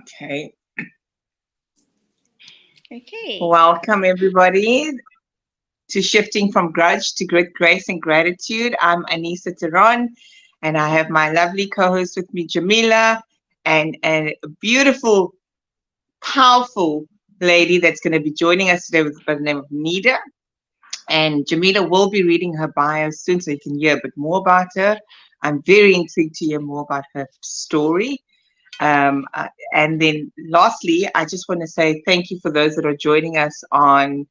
Okay. Okay. Welcome, everybody, to Shifting from Grudge to Great Grace and Gratitude. I'm Anissa Teron, and I have my lovely co host with me, Jamila, and a beautiful, powerful lady that's going to be joining us today by the name of Neda. And Jamila will be reading her bio soon so you can hear a bit more about her. I'm very intrigued to hear more about her story. And then lastly, I just want to say thank you for those that are joining us on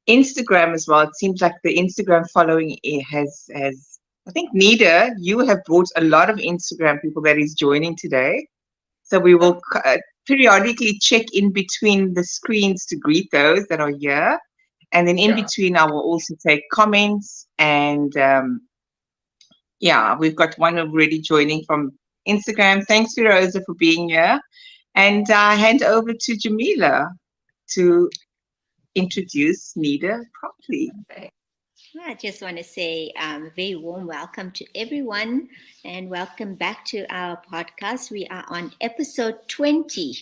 Instagram as well. It seems like the Instagram following has I think Neda, you have brought a lot of Instagram people that is joining today. So we will periodically check in between the screens to greet those that are here. And then in Sure. between, I will also take comments. And yeah, we've got one already joining from Instagram. Thanks, Rosa, for being here. And I hand over to Jamila to introduce Neda properly. Okay. I just want to say a very warm welcome to everyone and welcome back to our podcast. We are on episode 20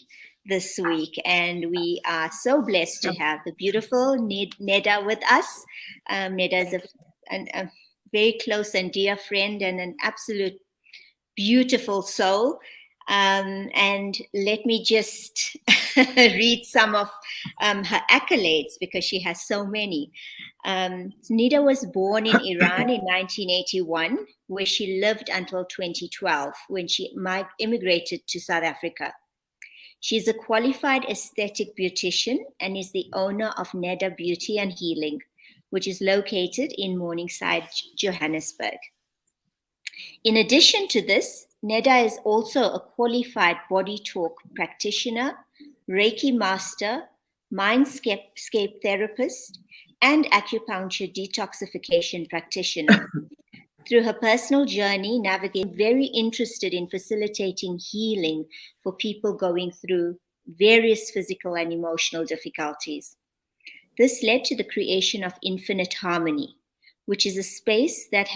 this week, and we are so blessed to have the beautiful Neda with us. Neda is a very close and dear friend and an absolute beautiful soul. And let me just read some of her accolades because she has so many. Neda was born in Iran in 1981, where she lived until 2012 when she immigrated to South Africa. She is a qualified aesthetic beautician and is the owner of Neda Beauty and Healing, which is located in Morningside, Johannesburg. In addition to this, Neda is also a qualified body talk practitioner, Reiki master, mindscape therapist, and acupuncture detoxification practitioner. Through her personal journey, navigating, very interested in facilitating healing for people going through various physical and emotional difficulties. This led to the creation of Infinite Harmony, which is a space that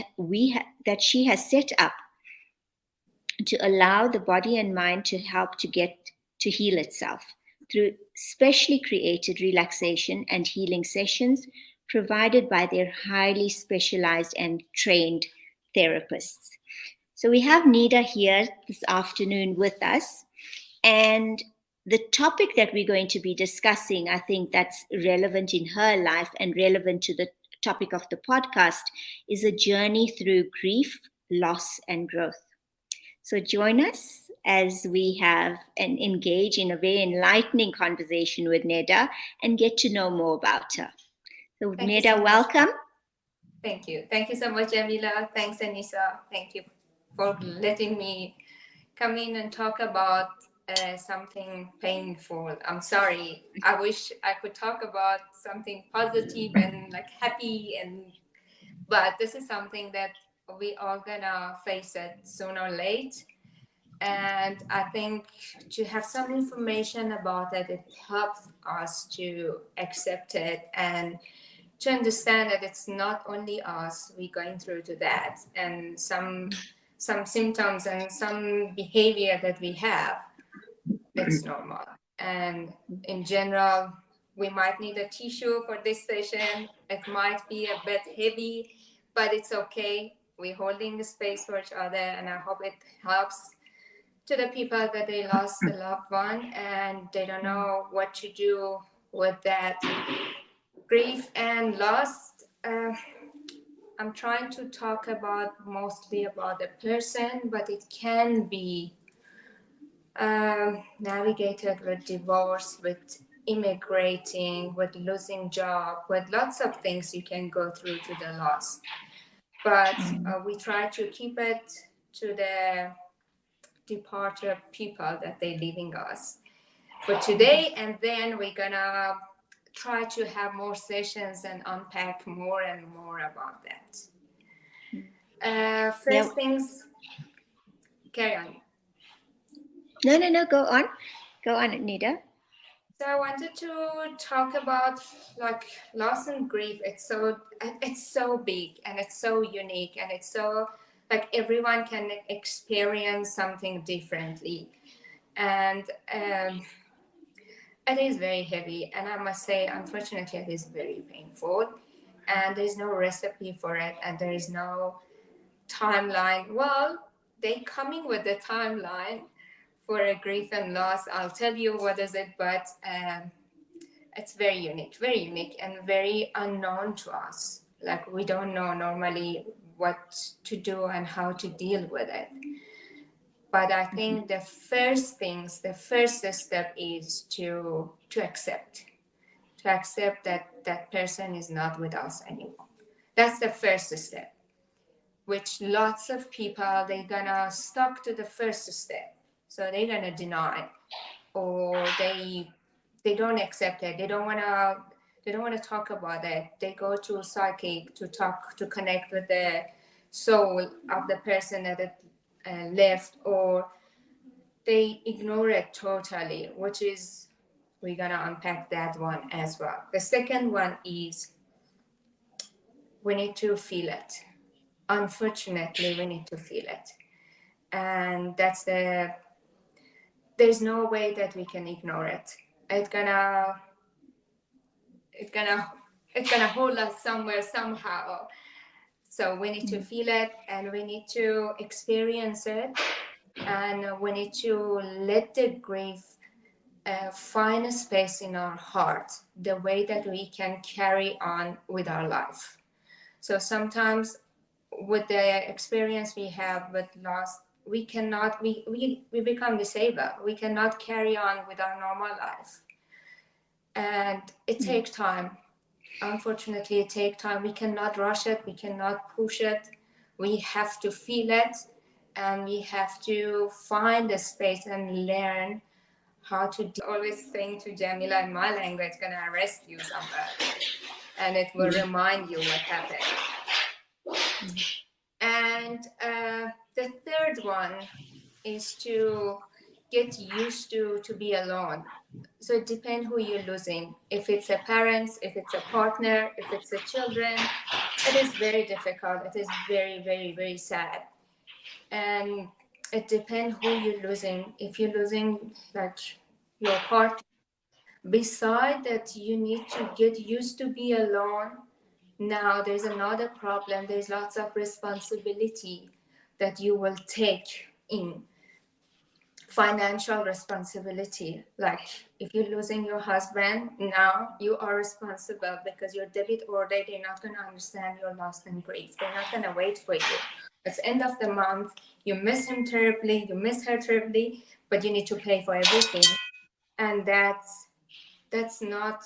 she has set up to allow the body and mind to help to get to heal itself through specially created relaxation and healing sessions provided by their highly specialized and trained therapists. So we have Neda here this afternoon with us, and the topic that we're going to be discussing, I think that's relevant in her life and relevant to the topic of the podcast, is a journey through grief, loss, and growth. So join us as we have and engage in a very enlightening conversation with Neda and get to know more about her. So Thank you Neda, so much. welcome. Thank you. Thank you so much, Jamila. Thanks, Anissa. Thank you for letting me come in and talk about something painful. I'm sorry. I wish I could talk about something positive and like happy, but this is something that we all gonna face it sooner or late. And I think to have some information about it, it helps us to accept it and to understand that it's not only us we going through to that, and some symptoms and some behavior that we have, it's normal. And in general, we might need a tissue for this session. It might be a bit heavy, but it's okay. We're holding the space for each other, and I hope it helps to the people that they lost a loved one and they don't know what to do with that grief and loss. I'm trying to talk about mostly about the person, but it can be navigated with divorce, with immigrating, with losing job, with lots of things you can go through to the loss. But we try to keep it to the departed people that they leaving us for today, and then we're gonna try to have more sessions and unpack more and more about that. First things, carry on. No, go on. Go on, Neda. So I wanted to talk about like loss and grief. It's so big and it's so unique and it's so like everyone can experience something differently. And it is very heavy, and I must say, unfortunately, it is very painful. And there's no recipe for it, and there is no timeline. Well, they coming with the timeline for a grief and loss. I'll tell you what is it, but it's very unique, and very unknown to us. Like we don't know normally what to do and how to deal with it. But I think the first things, the first step is to accept that that person is not with us anymore. That's the first step, which lots of people, they're gonna stuck to the first step. So they're gonna deny, or they don't accept it. They don't wanna talk about it. They go to a psychic to talk, to connect with the soul of the person that left, or they ignore it totally, which is, we're gonna unpack that one as well. The second one is, we need to feel it. Unfortunately, we need to feel it. And there's no way that we can ignore it. It's gonna it's gonna it's gonna hold us somewhere somehow. So we need to feel it, and we need to experience it, and we need to let the grief find a space in our heart, the way that we can carry on with our life. So sometimes, with the experience we have with loss, we cannot, we become disabled. We cannot carry on with our normal life. And it takes time. Unfortunately, it takes time. We cannot rush it. We cannot push it. We have to feel it, and we have to find a space and learn how to always saying to Jamila in my language, gonna arrest you somewhere, and it will remind you what happened. And the third one is to get used to be alone. So it depends who you're losing. If it's a parents, if it's a partner, if it's a children, it is very difficult. It is very, very, very sad. And it depends who you're losing. If you're losing like your partner, beside that, you need to get used to be alone. Now there's another problem. There's lots of responsibility that you will take in. Financial responsibility. Like if you're losing your husband, now you are responsible, because your debit order, they're not going to understand your loss and grief. They're not going to wait for you. It's end of the month. You miss him terribly. You miss her terribly, but you need to pay for everything. And that's not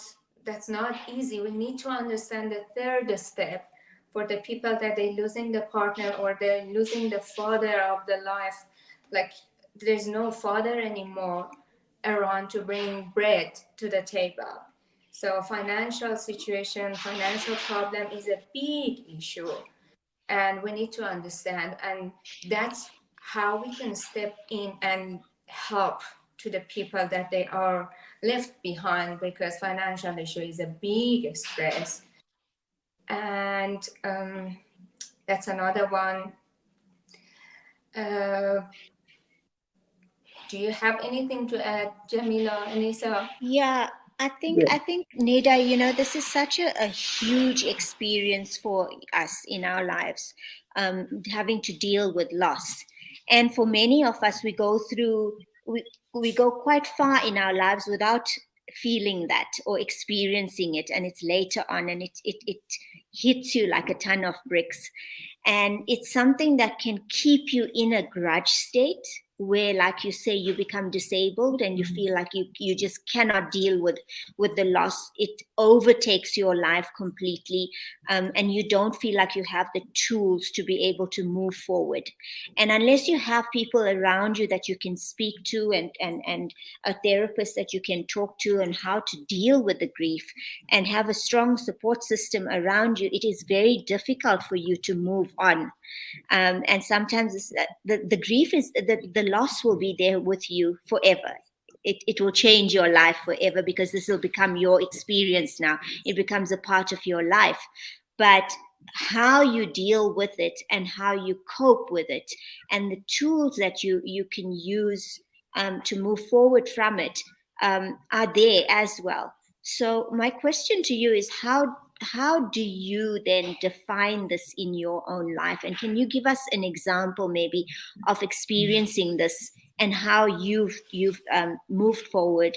easy. We need to understand the third step for the people that they're losing the partner, or they're losing the father of the life. Like there's no father anymore around to bring bread to the table. So financial situation, financial problem is a big issue, and we need to understand, and that's how we can step in and help to the people that they are left behind, because financial issue is a big stress. And that's another one. Do you have anything to add, Jamila, Anissa? Yeah, I think Neda, this is such a huge experience for us in our lives, having to deal with loss. And for many of us, we go quite far in our lives without feeling that or experiencing it, and it's later on, and it hits you like a ton of bricks. And it's something that can keep you in a grudge state where, like you say, you become disabled and you feel like you just cannot deal with the loss. It overtakes your life completely, and you don't feel like you have the tools to be able to move forward. And unless you have people around you that you can speak to, and a therapist that you can talk to, and how to deal with the grief, and have a strong support system around you, it is very difficult for you to move on. And sometimes the grief is the loss will be there with you forever. It will change your life forever, because this will become your experience now. It becomes a part of your life. But how you deal with it, and how you cope with it, and the tools that you can use to move forward from it are there as well. So my question to you is how do you then define this in your own life? And can you give us an example maybe of experiencing this and how you've moved forward?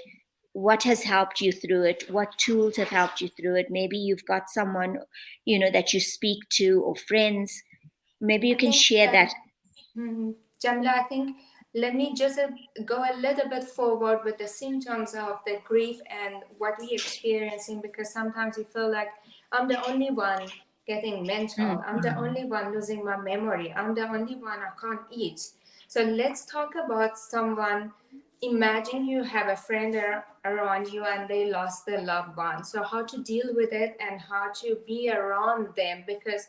What has helped you through it? What tools have helped you through it? Maybe you've got someone, that you speak to, or friends. Maybe you I can think share that. Jamila, I think let me just go a little bit forward with the symptoms of the grief and what we're experiencing, because sometimes we feel like I'm the only one getting mental. I'm the only one losing my memory. I'm the only one I can't eat. So let's talk about someone. Imagine you have a friend around you and they lost their loved one. So how to deal with it and how to be around them, because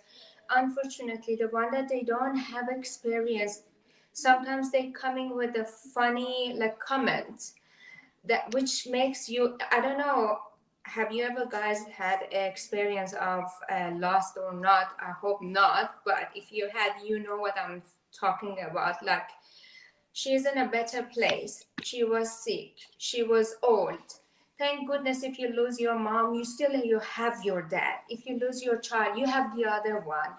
unfortunately the one that they don't have experience, sometimes they coming with a funny like comment that which makes you, I don't know, have you ever guys had experience of lost or not? I hope not, but if you had, you know what I'm talking about. Like, she's in a better place. She was sick. She was old. Thank goodness if you lose your mom, you have your dad. If you lose your child, you have the other one.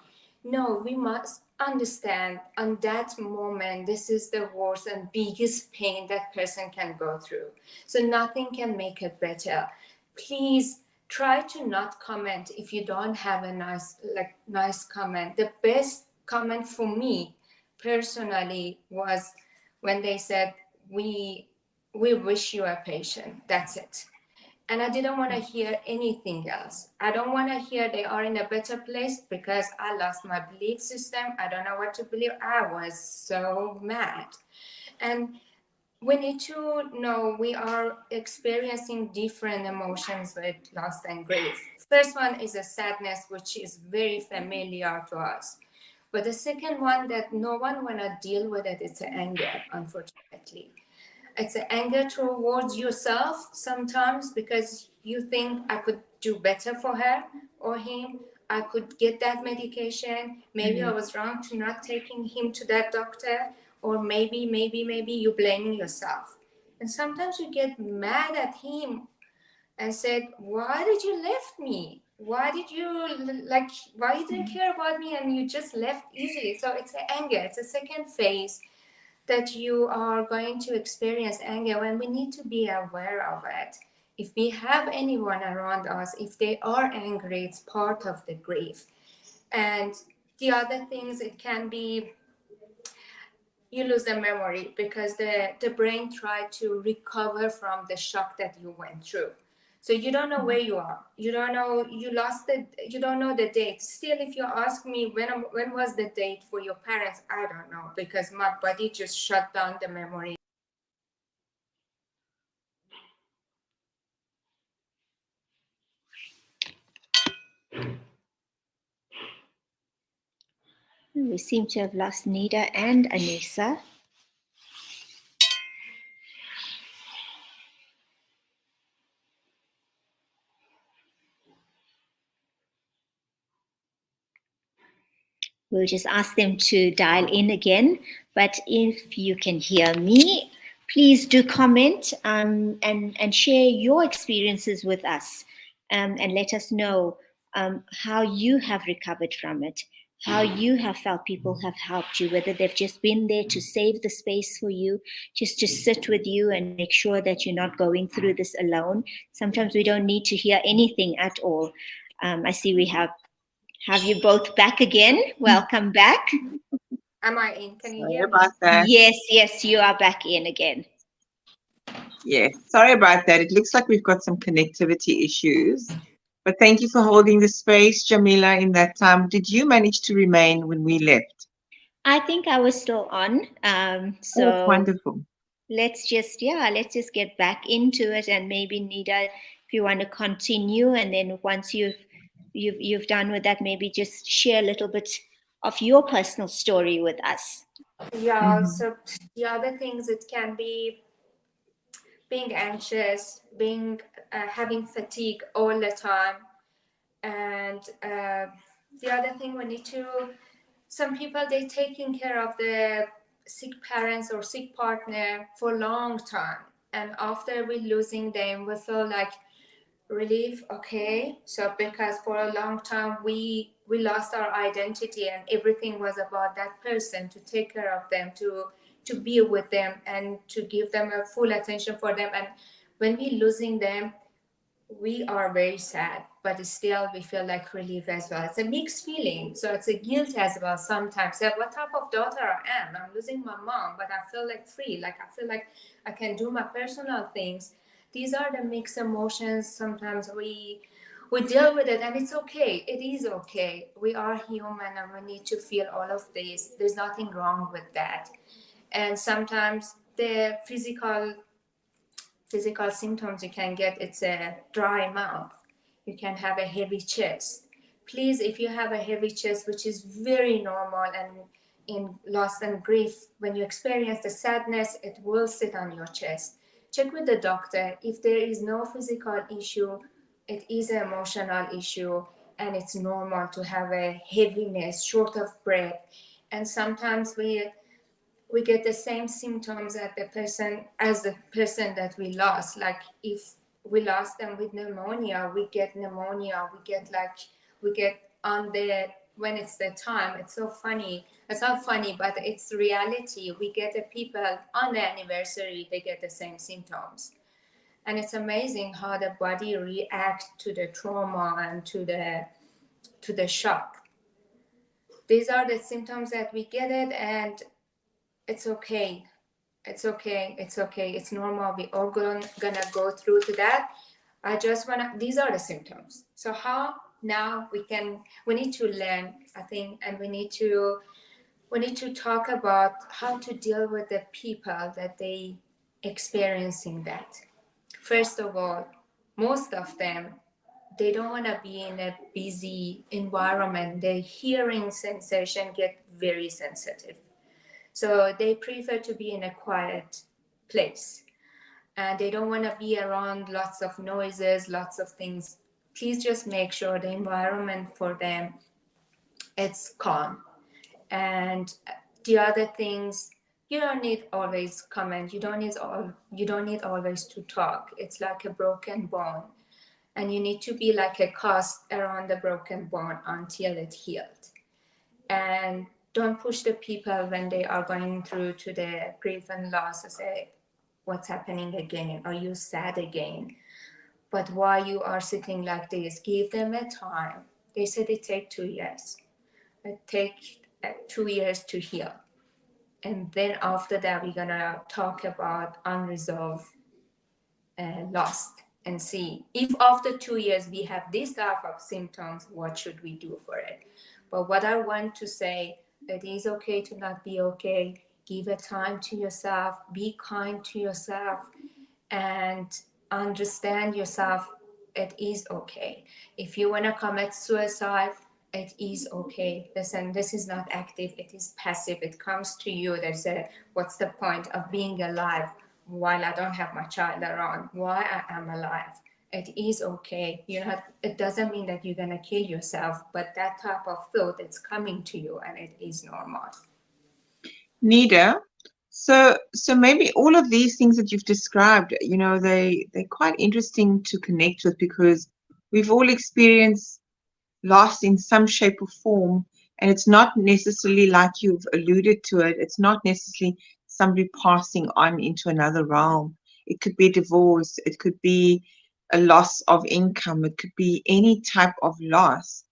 No, we must understand on that moment, this is the worst and biggest pain that person can go through. So nothing can make it better. Please try to not comment if you don't have a nice comment. The best comment for me personally was when they said, we wish you a patient. That's it. And I didn't want to hear anything else. I don't want to hear they are in a better place, because I lost my belief system. I don't know what to believe. I was so mad. And we need to know we are experiencing different emotions with loss and grief. First one is a sadness, which is very familiar to us. But the second one that no one wanna deal with it, it's anger, unfortunately. It's an anger towards yourself sometimes, because you think I could do better for her or him. I could get that medication. Maybe I was wrong to not taking him to that doctor, or maybe you blaming yourself. And sometimes you get mad at him and said, why did you left me? Why did you why you didn't care about me and you just left easily? So it's an anger. It's a second phase that you are going to experience anger, and we need to be aware of it. If we have anyone around us, if they are angry, it's part of the grief. And the other things, it can be you lose the memory because the brain tried to recover from the shock that you went through. So you don't know where you are. You don't know, you don't know the date. Still, if you ask me when was the date for your parents, I don't know, because my body just shut down the memory. We seem to have lost Neda and Anissa. We'll just ask them to dial in again. But if you can hear me, please do comment and share your experiences with us, and let us know how you have recovered from it, how you have felt people have helped you, whether they've just been there to save the space for you, just to sit with you and make sure that you're not going through this alone. Sometimes we don't need to hear anything at all. I see we have you both back again. Welcome back. Am I in? Can you Sorry hear me? about that. Yes, you are back in again. Yes, sorry about that. It looks like we've got some connectivity issues. But thank you for holding the space, Jamila, in that time. Did you manage to remain when we left? I think I was still on. Oh, So wonderful. let's just get back into it, and maybe Neda, if you want to continue, and then once you've done with that, maybe just share a little bit of your personal story with us. Yeah, so the other things, it can be being anxious, being having fatigue all the time, and the other thing we need to. Some people they taking care of the sick parents or sick partner for a long time, and after we losing them we feel like relief. Okay, so because for a long time we lost our identity and everything was about that person, to take care of them, to be with them and to give them a full attention for them. And when we losing them, we are very sad, but still we feel like relief as well. It's a mixed feeling, so it's a guilt as well sometimes. So what type of daughter I am? I'm losing my mom, but I feel like free, like I feel like I can do my personal things. These are the mixed emotions. Sometimes we deal with it, and it's okay. It is okay. We are human and we need to feel all of this. There's nothing wrong with that. And sometimes the physical symptoms you can get, it's a dry mouth, you can have a heavy chest. Please, if you have a heavy chest, which is very normal, and in loss and grief, when you experience the sadness, it will sit on your chest. Check with the doctor. If there is no physical issue, it is an emotional issue, and it's normal to have a heaviness, short of breath. And sometimes we get the same symptoms as the person that we lost. Like if we lost them with pneumonia, we get pneumonia. We get on the when it's the time. It's so funny. It's not funny, but it's reality. We get the people on the anniversary. They get the same symptoms, and it's amazing how the body reacts to the trauma and to the shock. These are the symptoms that we get it, and it's okay. It's okay. It's okay. It's normal. We all gonna go through to that. I just wanna. These are the symptoms. So how now we need to learn, I think, and we need to talk about how to deal with the people that they experiencing that. First of all, most of them, they don't want to be in a busy environment. Their hearing sensation get very sensitive, so they prefer to be in a quiet place, and they don't want to be around lots of noises, lots of things. Please just make sure the environment for them, it's calm. And the other things, you don't need always comment. You don't need always to talk. It's like a broken bone, and you need to be like a cast around the broken bone until it healed. And don't push the people when they are going through to the grief and loss to say, what's happening again? Are you sad again? But why you are sitting like this? Give them a time. They said it takes 2 years. It takes 2 years to heal. And then after that, we're gonna talk about unresolved loss and see if after 2 years we have this type of symptoms, what should we do for it? But what I want to say, it is okay to not be okay. Give a time to yourself, be kind to yourself, and understand yourself. It is okay. If you want to commit suicide, it is okay. Listen, this is not active, it is passive. It comes to you. There's a, what's the point of being alive while I don't have my child around? Why I am alive? It is okay. You know, it doesn't mean that you're gonna kill yourself, but that type of thought, it's coming to you, and it is normal. Neda, so maybe all of these things that you've described, they're quite interesting to connect with, because we've all experienced loss in some shape or form, and it's not necessarily, like you've alluded to it, it's not necessarily somebody passing on into another realm. It could be divorce, it could be a loss of income, it could be any type of loss.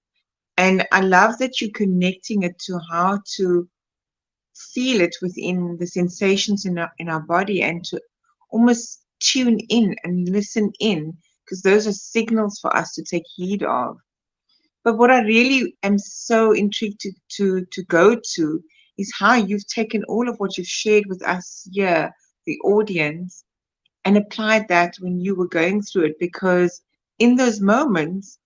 And I love that you're connecting it to how to feel it within the sensations in our body, and to almost tune in and listen in, because those are signals for us to take heed of. But what I really am so intrigued to go to is how you've taken all of what you've shared with us here, the audience, and applied that when you were going through it. Because in those moments,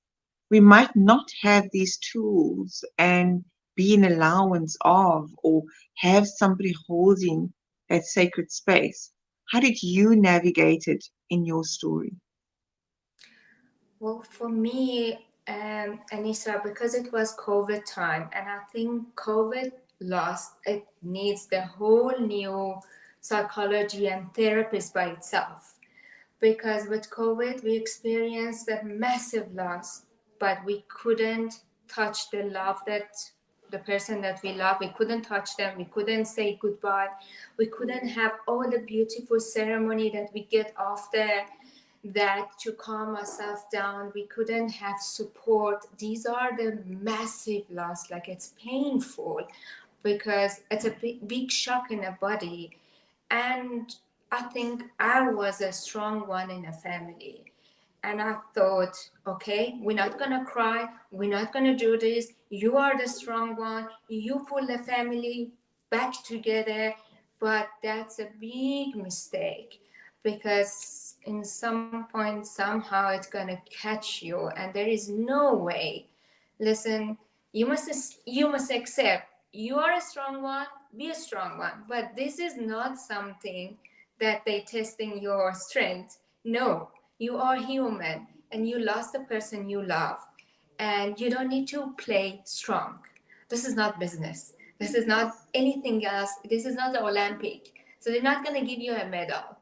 we might not have these tools and be in allowance of, or have somebody holding that sacred space. How did you navigate it in your story? Well, for me, Anissa, because it was COVID time, and I think COVID loss, it needs the whole new psychology and therapist by itself. Because with COVID, we experienced a massive loss, but we couldn't touch the love that the person that we love. We couldn't touch them. We couldn't say goodbye. We couldn't have all the beautiful ceremony that we get after that to calm ourselves down. We couldn't have support. These are the massive loss. Like, it's painful because it's a big shock in the body. And I think I was a strong one in the family. And I thought, okay, we're not going to cry. We're not going to do this. You are the strong one. You pull the family back together. But that's a big mistake, because in some point, somehow it's going to catch you. And there is no way. Listen, you must accept you are a strong one, be a strong one. But this is not something that they testing your strength. No, you are human and you lost the person you love, and you don't need to play strong. This is not business. This is not anything else. This is not the Olympic. So they're not going to give you a medal.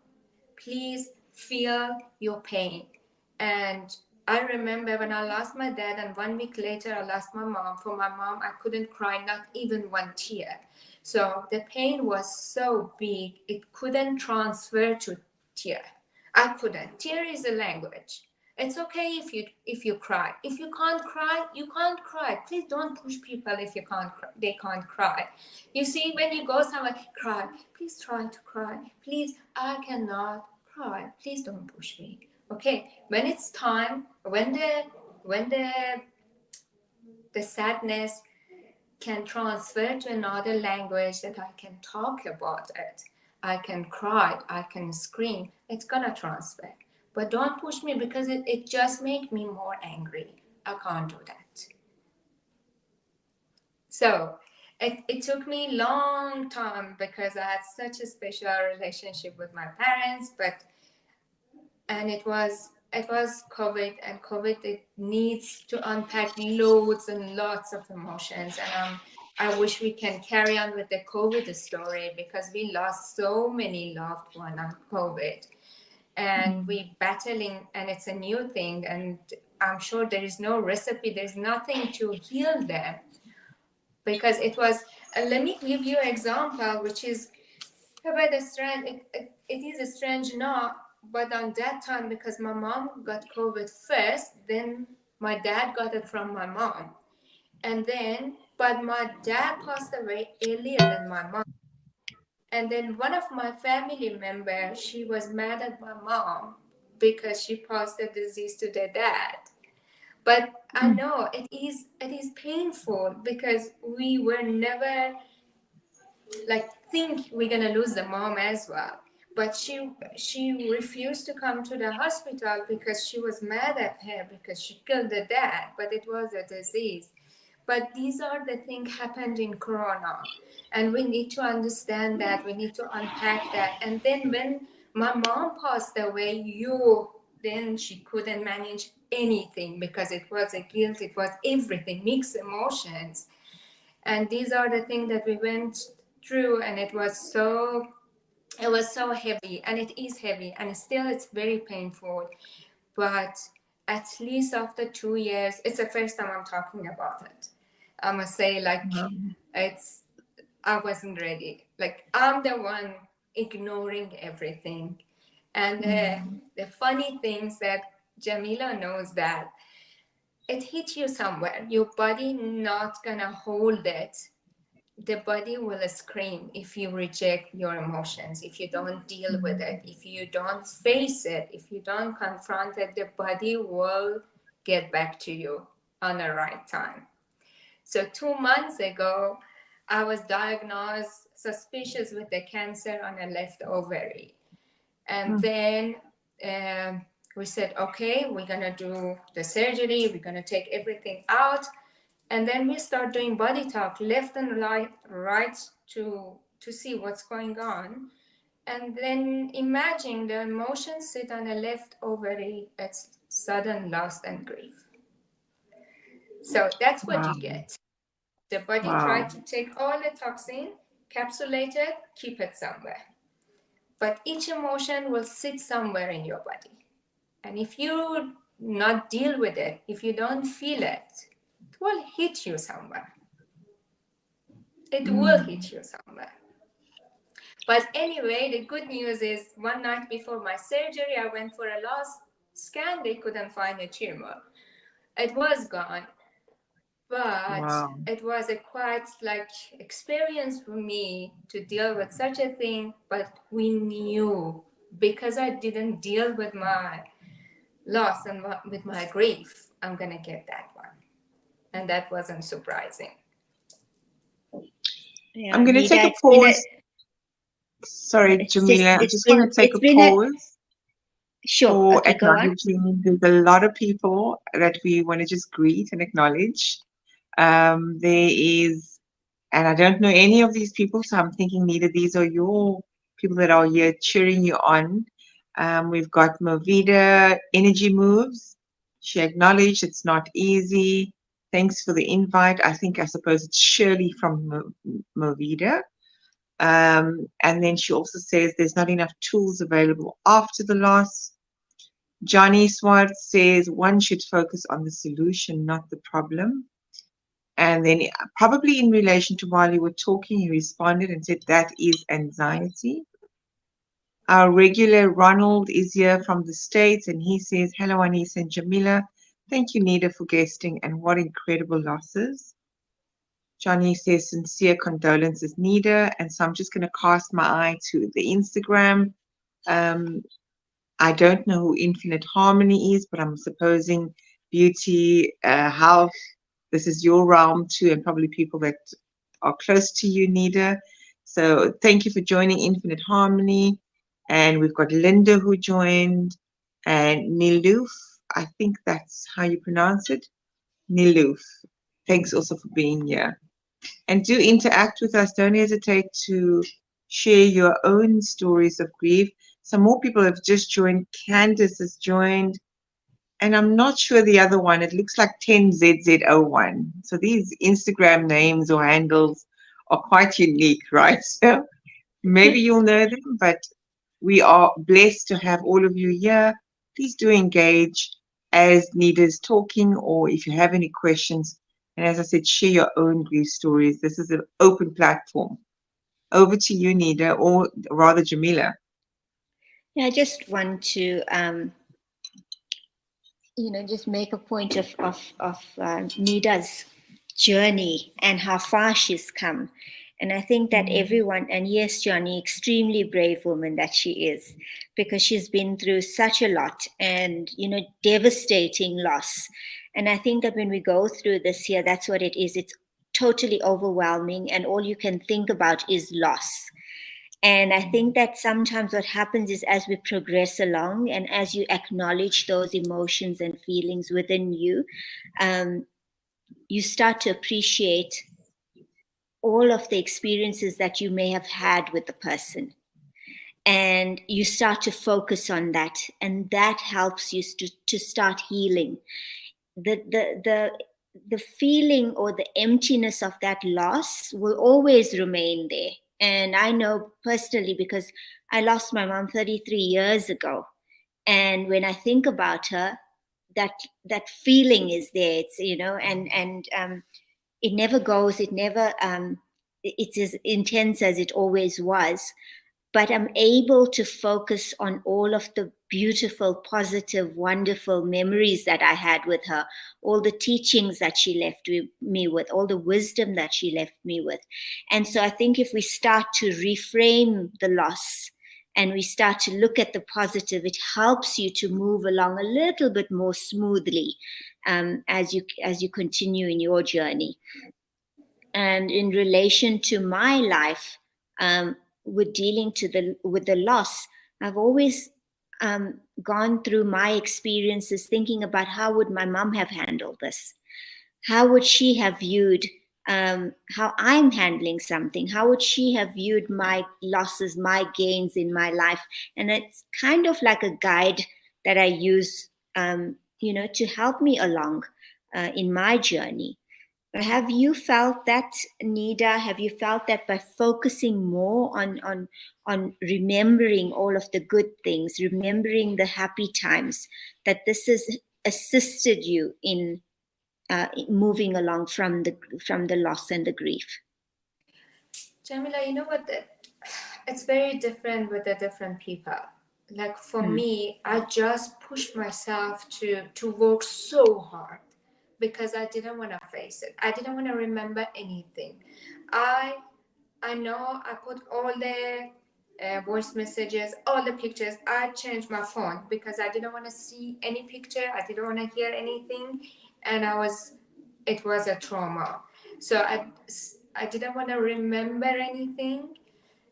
Please feel your pain. And I remember when I lost my dad, and 1 week later I lost my mom. For my mom, I couldn't cry, not even one tear. So the pain was so big, it couldn't transfer to tear. I couldn't. Tear is a language. It's okay if you cry. If you can't cry, you can't cry. Please don't push people if you can't cry. They can't cry. You see, when you go somewhere, cry. Please try to cry. Please, I cannot cry. Please don't push me. Okay. When it's time, when the sadness can transfer to another language that I can talk about it, I can cry, I can scream, it's gonna transfer. But don't push me, because it just makes me more angry. I can't do that. So it took me a long time, because I had such a special relationship with my parents, and it was COVID, and COVID, it needs to unpack loads and lots of emotions. And I wish we can carry on with the COVID story, because we lost so many loved ones on COVID, and we battling, and it's a new thing, and I'm sure there is no recipe, there's nothing to heal them, because it was. Let me give you an example, which is about the strange. It is a strange now, but on that time, because my mom got COVID first, then my dad got it from my mom, and then, but my dad passed away earlier than my mom. And then one of my family members, she was mad at my mom because she passed the disease to their dad. But I know it is painful, because we were never like think we're gonna lose the mom as well. But she refused to come to the hospital because she was mad at her because she killed the dad, but it was a disease. But these are the things happened in Corona, and we need to understand that. We need to unpack that. And then when my mom passed away, then she couldn't manage anything, because it was a guilt, it was everything, mixed emotions. And these are the things that we went through, and it was so heavy, and it is heavy, and still it's very painful. But at least after 2 years, it's the first time I'm talking about it. I must say, like, I wasn't ready. Like, I'm the one ignoring everything. And the funny things that Jamila knows, that it hits you somewhere. Your body not gonna hold it. The body will scream if you reject your emotions, if you don't deal with it, if you don't face it, if you don't confront it. The body will get back to you on the right time. So 2 months ago, I was diagnosed suspicious with the cancer on the left ovary. And then we said, okay, we're going to do the surgery. We're going to take everything out. And then we start doing body talk left and right to see what's going on. And then imagine the emotions sit on the left ovary. It's sudden loss and grief. So that's what you get. The body Wow. tries to take all the toxin, capsulate it, keep it somewhere. But each emotion will sit somewhere in your body. And if you not deal with it, if you don't feel it, it will hit you somewhere. It will hit you somewhere. But anyway, the good news is one night before my surgery, I went for a last scan. They couldn't find a tumor. It was gone. But Wow. it was a quite like experience for me to deal with such a thing. But we knew, because I didn't deal with my loss and with my grief, I'm gonna get that one. And that wasn't surprising. Yeah, I'm going to take Neda, a pause. Sorry, Jamila. I just want to take it's a been a pause sure. for Okay, go on. acknowledging there's a lot of people that we want to just greet and acknowledge. There is, and I don't know any of these people, so I'm thinking neither these are your people that are here cheering you on. We've got Movida Energy Moves. She acknowledged it's not easy. Thanks for the invite. I suppose it's Shirley from Movida. And then she also says there's not enough tools available after the loss. Johnny Swartz says one should focus on the solution, not the problem. And then, probably in relation to while you were talking, he responded and said that is anxiety. Our regular Ronald is here from the States, and he says, hello, Anis and Jamila. Thank you, Neda, for guesting, and what incredible losses. Johnny says, sincere condolences, Neda. And so I'm just going to cast my eye to the Instagram. I don't know who Infinite Harmony is, but I'm supposing beauty, health. This is your realm too, and probably people that are close to you, Neda. So thank you for joining Infinite Harmony. And we've got Linda who joined, and Niloof. I think that's how you pronounce it. Niloof. Thanks also for being here. And do interact with us. Don't hesitate to share your own stories of grief. Some more people have just joined. Candace has joined. And I'm not sure the other one. It looks like 10ZZ01. So these Instagram names or handles are quite unique, right? So maybe you'll know them, but we are blessed to have all of you here. Please do engage as Neda's talking, or if you have any questions. And as I said, share your own grief stories. This is an open platform. Over to you, Neda, or rather Jamila. Yeah, I just want to just make a point of Nida's journey and how far she's come. And I think that everyone, and yes, Johnny, extremely brave woman that she is, because she's been through such a lot and, devastating loss. And I think that when we go through this here, that's what it is. It's totally overwhelming, and all you can think about is loss. And I think that sometimes what happens is, as we progress along and as you acknowledge those emotions and feelings within you, you start to appreciate all of the experiences that you may have had with the person. And you start to focus on that. And that helps you to start healing. The feeling or the emptiness of that loss will always remain there. And I know personally, because I lost my mom 33 years ago. And when I think about her, that feeling is there. It's, and it never goes. It never, it's as intense as it always was. But I'm able to focus on all of the beautiful, positive, wonderful memories that I had with her, all the teachings that she left me with, all the wisdom that she left me with. And so I think if we start to reframe the loss and we start to look at the positive, it helps you to move along a little bit more smoothly as you continue in your journey. And in relation to my life, with dealing with the loss, I've always gone through my experiences thinking about how would my mom have handled this? How would she have viewed how I'm handling something? How would she have viewed my losses, my gains in my life? And it's kind of like a guide that I use, to help me along in my journey. Have you felt that, Neda? Have you felt that by focusing more on remembering all of the good things, remembering the happy times, that this has assisted you in moving along from the loss and the grief? Jamila, you know what? It's very different with the different people. Like for me, I just pushed myself to work so hard because I didn't want to face it. I didn't want to remember anything. I I know I put all the voice messages, all the pictures. I changed my phone because I didn't want to see any picture. I didn't want to hear anything, and it was a trauma. So I didn't want to remember anything,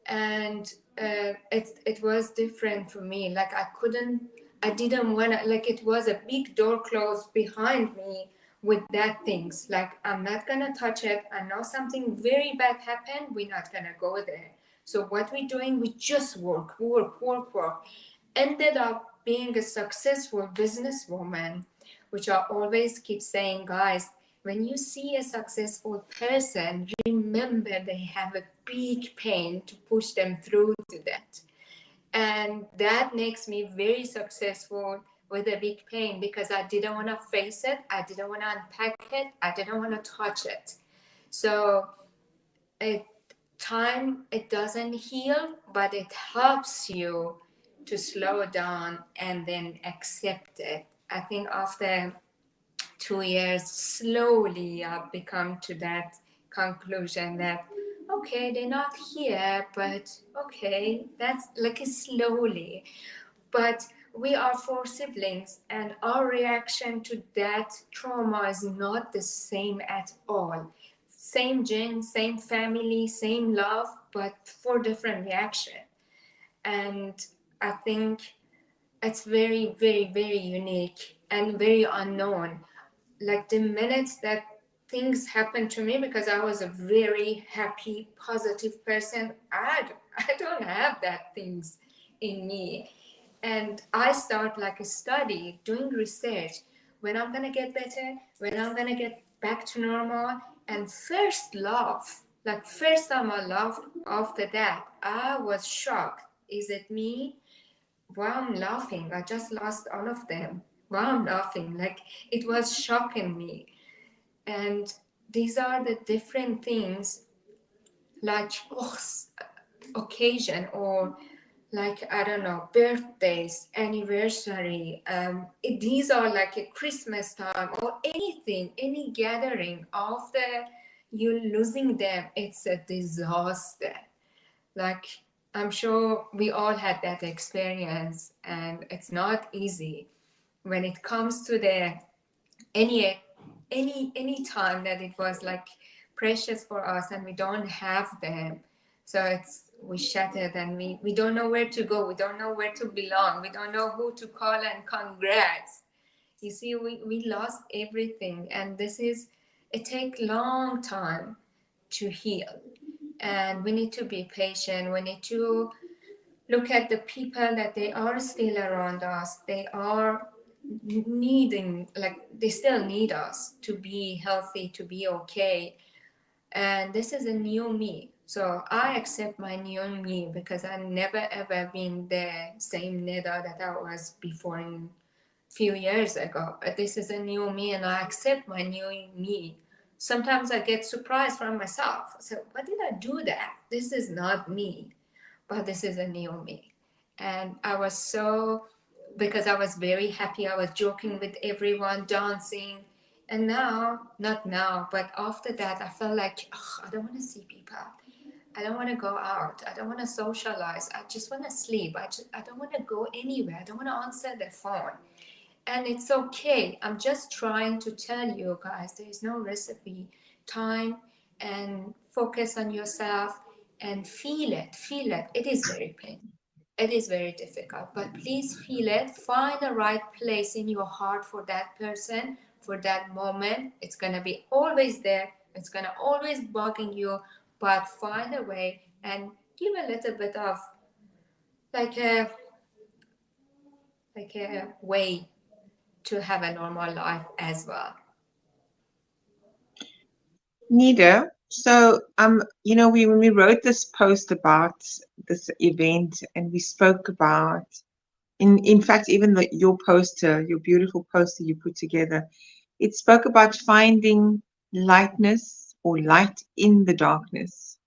and it was different for me. Like I didn't want to, like it was a big door closed behind me with that things. Like I'm not gonna touch it. I know something very bad happened. We're not gonna go there. So what we're doing, we just work. Ended up being a successful businesswoman, which I always keep saying, guys, when you see a successful person, remember they have a big pain to push them through to that. And that makes me very successful with a big pain because I didn't want to face it, I didn't want to unpack it, I didn't want to touch it. So it time, it doesn't heal, but it helps you to slow down and then accept it. I think after 2 years, slowly I've become to that conclusion that okay, they're not here, but okay, that's like slowly. But we are four siblings, and our reaction to that trauma is not the same at all. Same gene, same family, same love, but four different reaction. And I think it's very unique and very unknown. Like the minute that things happened to me, because I was a very happy, positive person, I don't have that things in me. And I start like a study, doing research, when I'm gonna get better, when I'm gonna get back to normal. And first love, like first time I loved, after that, I was shocked. Is it me? Why I'm laughing? I just lost all of them. Why I'm laughing? Like it was shocking me. And these are the different things, like occasion, or like I don't know, birthdays, anniversary. These are like a Christmas time or anything, any gathering. After you losing them, it's a disaster. Like I'm sure we all had that experience, and it's not easy when it comes to the any any time that it was like precious for us and we don't have them. So it's we shattered, and we don't know where to go, we don't know where to belong, we don't know who to call and congrats. You see, we lost everything, and this is, it take long time to heal, and we need to be patient. We need to look at the people that they are still around us. They are needing, like they still need us to be healthy, to be okay. And this is a new me. So I accept my new me because I never ever been the same Neda that I was before in few years ago. This is a new me, and I accept my new me. Sometimes I get surprised from myself. So why did I do that? This is not me, but this is a new me. And I was so, because I was very happy. I was joking with everyone, dancing. And now, not now, but after that, I felt like, I don't want to see people. I don't want to go out. I don't want to socialize. I just want to sleep. I don't want to go anywhere. I don't want to answer the phone. And it's okay. I'm just trying to tell you guys there is no recipe. Time and focus on yourself and feel it. Feel it. It is very painful. It is very difficult, but please feel it. Find the right place in your heart for that person, for that moment. It's gonna be always there. It's gonna always bugging you, but find a way and give a little bit of like a way to have a normal life as well. Nida, so when we wrote this post about this event, and we spoke about, in fact, even your poster, your beautiful poster you put together, it spoke about finding lightness or light in the darkness.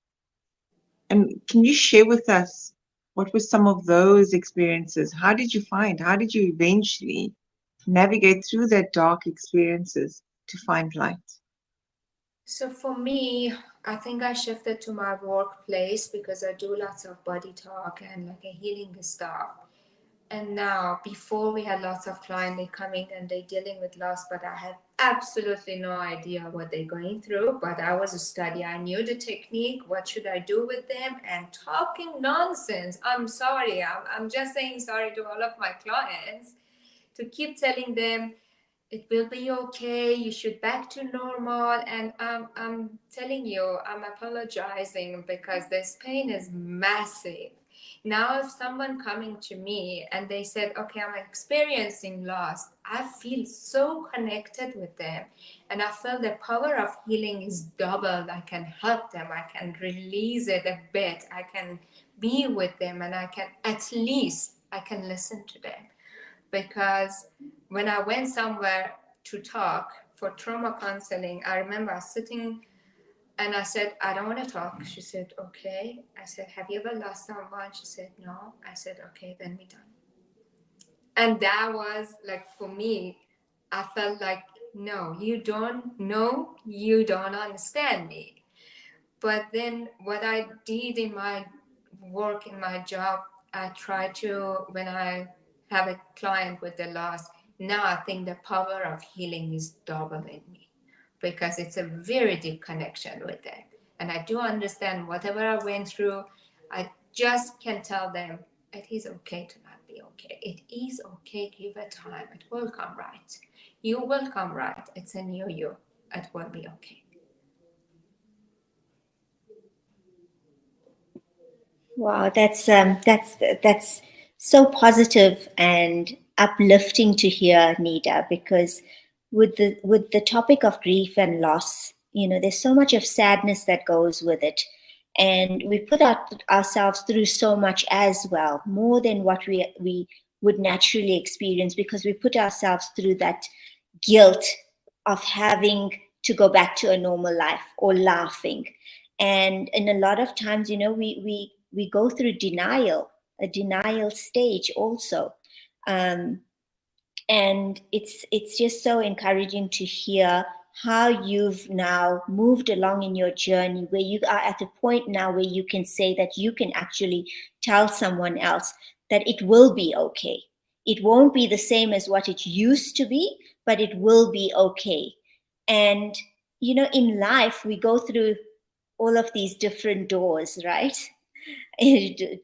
And can you share with us what were some of those experiences? How did you eventually navigate through that dark experiences to find light? So for me, I think I shifted to my workplace because I do lots of body talk and like a healing stuff. And now, before we had lots of clients, they coming and they dealing with loss, but I had absolutely no idea what they're going through. But I was a study. I knew the technique. What should I do with them? And talking nonsense. I'm sorry. I'm just saying sorry to all of my clients to keep telling them it will be okay, you should back to normal. And I'm telling you, I'm apologizing because this pain is massive. Now if someone coming to me and they said, okay, I'm experiencing loss, I feel so connected with them, and I feel the power of healing is doubled. I can help them, I can release it a bit, I can be with them, and I can, at least I can listen to them. Because when I went somewhere to talk for trauma counseling, I remember sitting and I said, I don't want to talk. She said, okay. I said, have you ever lost someone? She said, no. I said, okay, then we done. And that was like, for me, I felt like, no, you don't know, you don't understand me. But then what I did in my work, in my job, I try to, when I have a client with the loss, now I think the power of healing is double in me because it's a very deep connection with them. And I do understand whatever I went through, I just can tell them it is okay to not be okay. It is okay, give it time. It will come right. You will come right. It's a new you. It will be okay. Wow, that's so positive and uplifting to hear, Nida, because with the topic of grief and loss, there's so much of sadness that goes with it. And we put ourselves through so much as well, more than what we would naturally experience, because we put ourselves through that guilt of having to go back to a normal life or laughing. And a lot of times, we go through a denial stage also. Um, and it's just so encouraging to hear how you've now moved along in your journey, where you are at a point now where you can say that you can actually tell someone else that it will be okay. It won't be the same as what it used to be, but it will be okay. And in life we go through all of these different doors, right?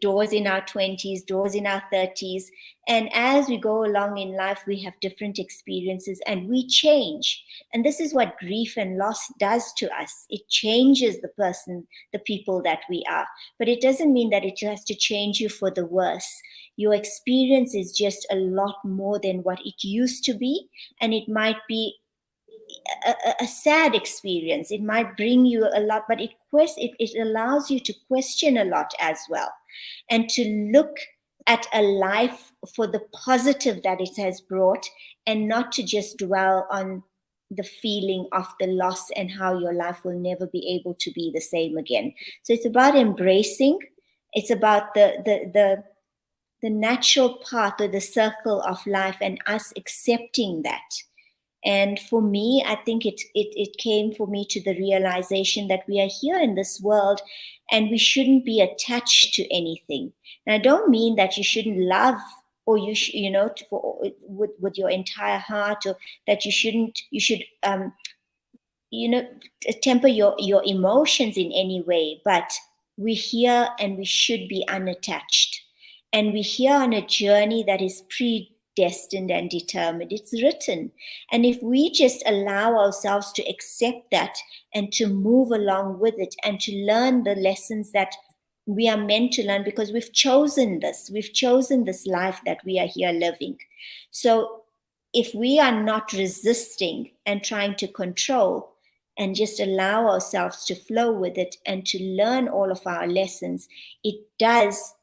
Doors in our 20s, doors in our 30s. And as we go along in life, we have different experiences and we change. And this is what grief and loss does to us. It changes the person, the people that we are. But it doesn't mean that it has to change you for the worse. Your experience is just a lot more than what it used to be. And it might be a sad experience. It might bring you a lot, but it allows you to question a lot as well, and to look at a life for the positive that it has brought, and not to just dwell on the feeling of the loss and how your life will never be able to be the same again. So it's about embracing. It's about the natural path or the circle of life, and us accepting that. And for me, I think it came for me to the realization that we are here in this world and we shouldn't be attached to anything. And I don't mean that you shouldn't love, or with your entire heart, or that you should temper your emotions in any way. But we're here and we should be unattached. And we're here on a journey that is predestined and determined. It's written. And if we just allow ourselves to accept that and to move along with it and to learn the lessons that we are meant to learn, because we've chosen this life that we are here living. So if we are not resisting and trying to control and just allow ourselves to flow with it and to learn all of our lessons, it does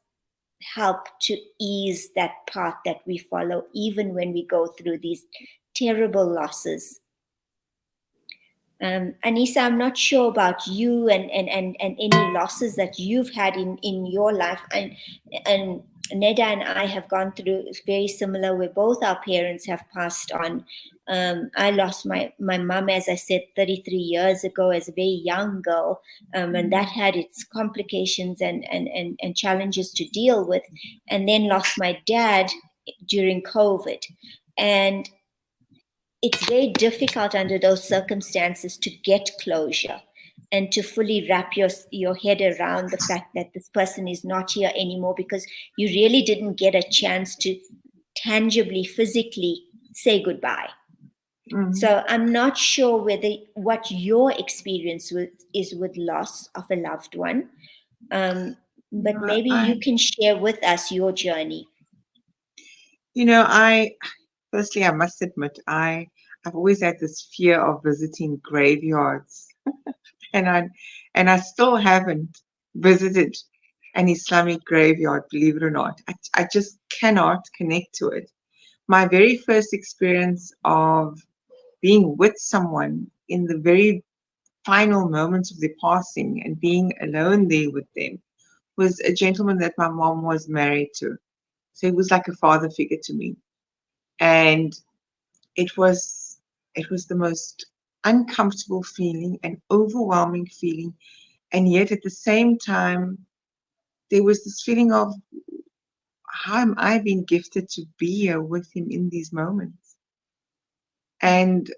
help to ease that path that we follow, even when we go through these terrible losses. Anissa, I'm not sure about you and any losses that you've had in your life. And Neda and I have gone through very similar, where both our parents have passed on. I lost my mom, as I said, 33 years ago as a very young girl, and that had its complications and challenges to deal with. And then lost my dad during COVID. And it's very difficult under those circumstances to get closure and to fully wrap your head around the fact that this person is not here anymore, because you really didn't get a chance to tangibly, physically say goodbye. So I'm not sure what your experience is with loss of a loved one, but maybe you can share with us your journey. Firstly, I must admit, I've always had this fear of visiting graveyards, and I still haven't visited an Islamic graveyard, believe it or not. I just cannot connect to it. My very first experience of being with someone in the very final moments of their passing and being alone there with them was a gentleman that my mom was married to. So he was like a father figure to me. And it was the most uncomfortable feeling, an overwhelming feeling. And yet at the same time, there was this feeling of, how am I being gifted to be here with him in these moments? And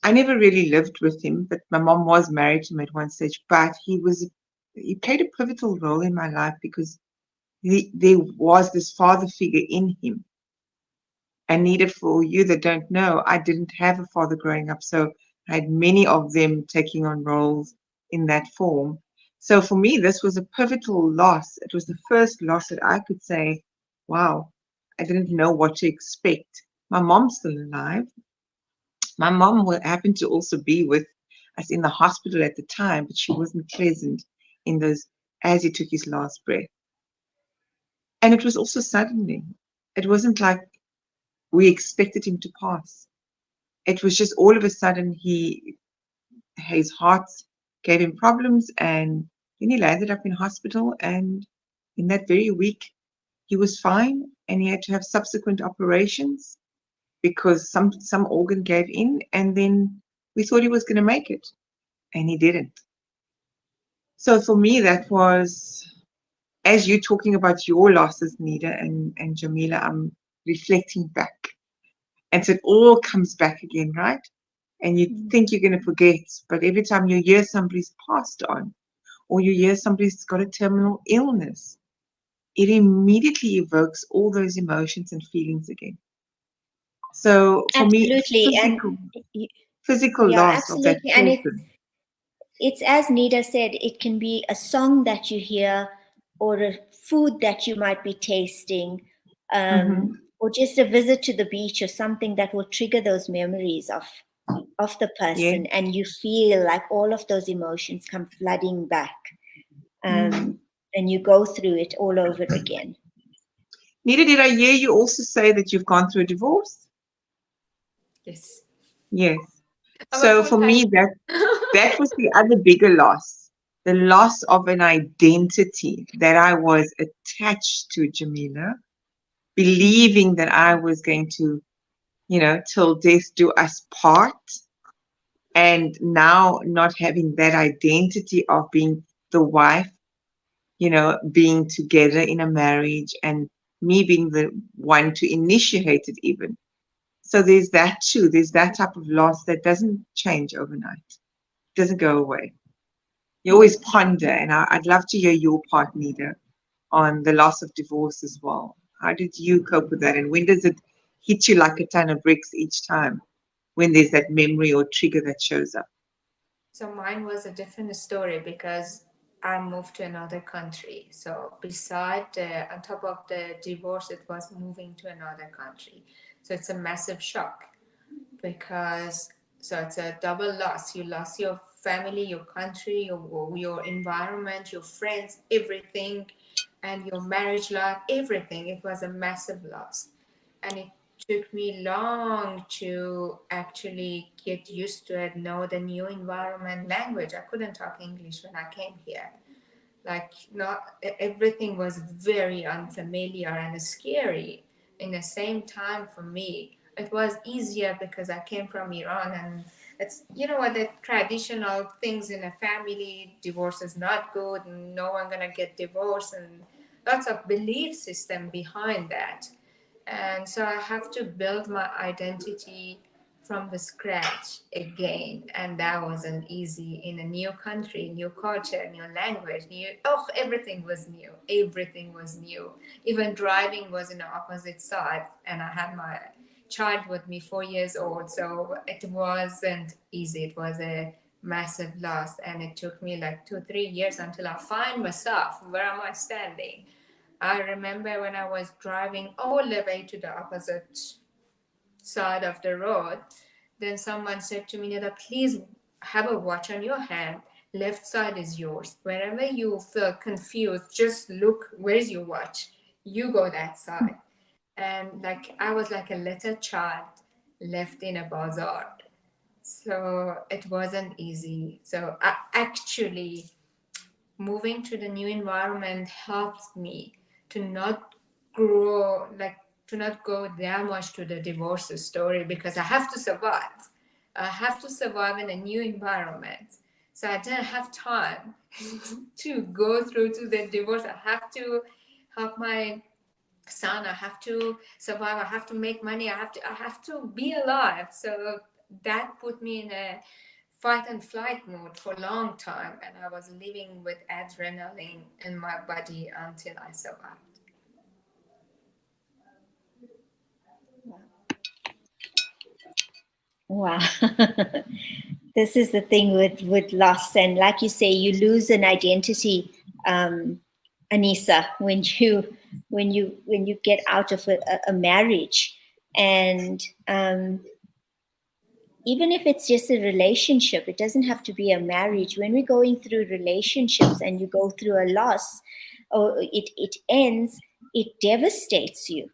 I never really lived with him, but my mom was married to him at one stage. But he played a pivotal role in my life, because there was this father figure in him. And Neda, for you that don't know, I didn't have a father growing up, so I had many of them taking on roles in that form. So for me, this was a pivotal loss. It was the first loss that I could say, wow, I didn't know what to expect. My mom's still alive. My mom happened to also be with us in the hospital at the time, but she wasn't present in those as he took his last breath. And it was also suddenly. It wasn't like we expected him to pass. It was just all of a sudden his heart gave him problems, and then he landed up in hospital, and in that very week he was fine, and he had to have subsequent operations because some organ gave in, and then we thought he was going to make it, and he didn't. So for me, that was, as you're talking about your losses, Neda and Jamila, I'm reflecting back. And so it all comes back again, right? And you think you're going to forget, but every time you hear somebody's passed on, or you hear somebody's got a terminal illness, it immediately evokes all those emotions and feelings again. So for me, Absolutely. physical Yeah, loss of that absolutely. And person. it's as Neda said, it can be a song that you hear, or a food that you might be tasting, or just a visit to the beach, or something that will trigger those memories of the Yeah. person, and you feel like all of those emotions come flooding back, and you go through it all over again. Neda, did I hear you also say that you've gone through a divorce? Yes. Yes. I'm a So full for me, time. that was the other bigger loss, the loss of an identity that I was attached to, Jamila, believing that I was going to, till death do us part. And now not having that identity of being the wife, being together in a marriage, and me being the one to initiate it even. So there's that too. There's that type of loss that doesn't change overnight, doesn't go away. You always ponder, and I'd love to hear your part, Neda, on the loss of divorce as well. How did you cope with that, and when does it hit you like a ton of bricks each time when there's that memory or trigger that shows up? So mine was a different story because I moved to another country. So on top of the divorce, it was moving to another country. So it's a massive shock because So it's a double loss. You lost your family, your country, your environment, your friends, everything, and your marriage life, everything. It was a massive loss. And it took me long to actually get used to it, know the new environment, language. I couldn't talk English when I came here. Like, not everything was very unfamiliar and scary in the same time. For me it was easier because I came from Iran, and it's, you know what, the traditional things in a family, divorce is not good and no one gonna get divorced, and lots of belief system behind that. And so I have to build my identity from the scratch again, and that wasn't easy in a new country, new culture, new language, new, oh, everything was new, everything was new. Even driving was in the opposite side, and I had my child with me, 4 years old, so it wasn't easy. It was a massive loss, and it took me like 2 3 years until I find myself, where am I standing. I remember when I was driving all the way to the opposite side of the road, then someone said to me, Neda, please have a watch on your hand. Left side is yours. Whenever you feel confused, just look, where's your watch? You go that side. And like, I was like a little child left in a bazaar. So it wasn't easy. So I actually, moving to the new environment helps me to not grow, like, to not go that much to the divorce story, because I have to survive. I have to survive in a new environment. So I didn't have time to go through to the divorce. I have to help my son. I have to survive. I have to make money. I have to be alive. So that put me in a fight and flight mode for a long time, and I was living with adrenaline in my body until I survived. Wow. This is the thing with loss, and like you say, you lose an identity, Anisa, when you get out of a marriage, and even if it's just a relationship, it doesn't have to be a marriage. When we're going through relationships and you go through a loss, or it ends, it devastates you,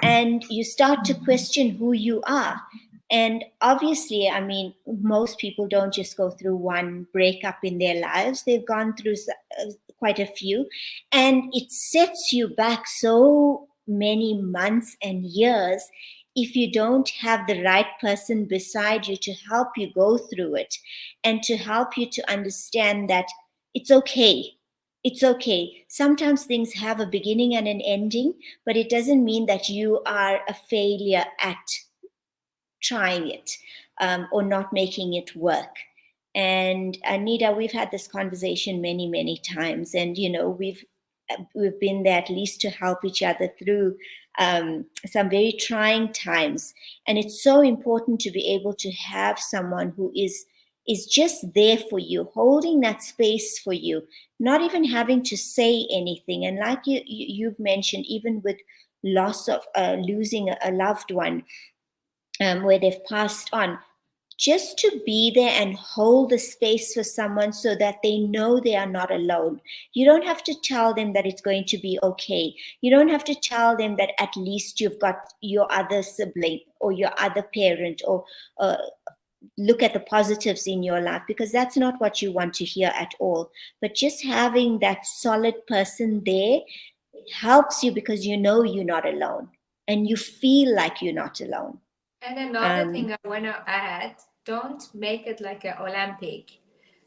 and you start to question who you are. And obviously, I mean, most people don't just go through one breakup in their lives, they've gone through quite a few, and it sets you back so many months and years if you don't have the right person beside you to help you go through it, and to help you to understand that it's okay. It's okay. Sometimes things have a beginning and an ending, but it doesn't mean that you are a failure at trying it, or not making it work. And Neda, we've had this conversation many, many times, and we've been there at least to help each other through some very trying times. And it's so important to be able to have someone who is just there for you, holding that space for you, not even having to say anything. And like you've mentioned, even with loss of losing a loved one, where they've passed on, just to be there and hold the space for someone so that they know they are not alone. You don't have to tell them that it's going to be okay. You don't have to tell them that at least you've got your other sibling or your other parent, or look at the positives in your life, because that's not what you want to hear at all. But just having that solid person there helps you, because you know you're not alone and you feel like you're not alone. And another Um, thing I want to add, don't make it like an Olympic.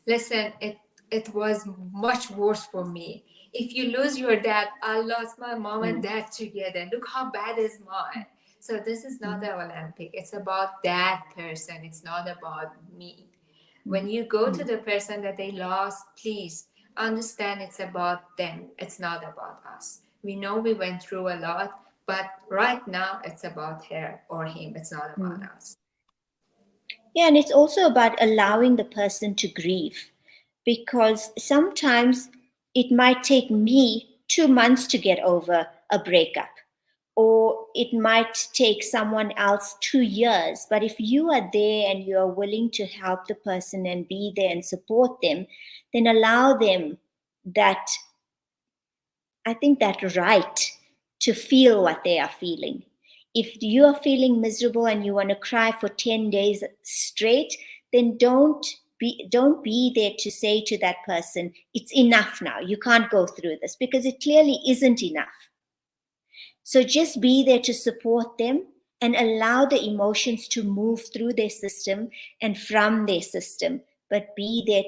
Listen, it was much worse for me. If you lose your dad, I lost my mom and mm, dad together. Look how bad is mine. So this is not mm, an Olympic. It's about that person. It's not about me. mm, When you go to mm. the person that they lost, please understand it's about them. It's not about us. We know we went through a lot, but right now it's about her or him. It's not about Mm. us. Yeah, and it's also about allowing the person to grieve, because sometimes it might take me 2 months to get over a breakup, or it might take someone else 2 years. But if you are there and you are willing to help the person and be there and support them, then allow them that, I think, that right to feel what they are feeling. If you are feeling miserable and you want to cry for 10 days straight, then don't be there to say to that person, it's enough now, you can't go through this, because it clearly isn't enough. So just be there to support them and allow the emotions to move through their system and from their system, but be there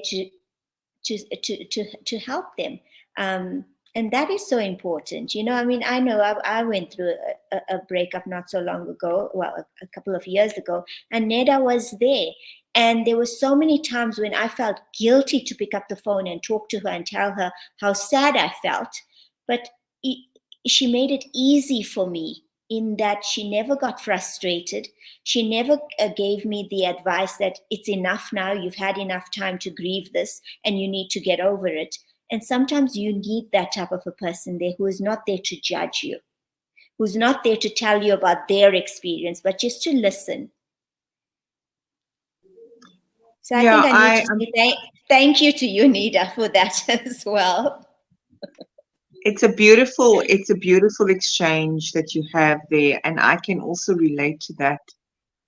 to help them. And that is so important. I mean, I know I went through a breakup not so long ago, well, a couple of years ago, and Neda was there. And there were so many times when I felt guilty to pick up the phone and talk to her and tell her how sad I felt. But she made it easy for me in that she never got frustrated. She never gave me the advice that it's enough now, you've had enough time to grieve this and you need to get over it. And sometimes you need that type of a person there who is not there to judge you, who's not there to tell you about their experience, but just to listen. So I think I need to say thank you to you, Neda, for that as well. It's a beautiful exchange that you have there, and I can also relate to that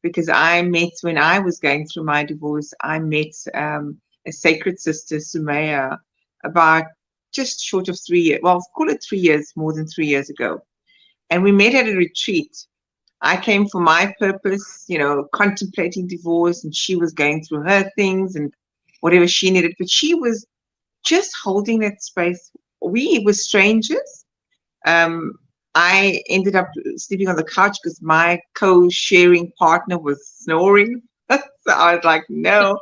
because when I was going through my divorce, I met a sacred sister, Sumaya, about just short of 3 years. Well, call it 3 years, more than 3 years ago, and we met at a retreat. I came for my purpose, contemplating divorce, and she was going through her things and whatever she needed, but she was just holding that space. We were strangers. I ended up sleeping on the couch because my co-sharing partner was snoring. So I was like, no,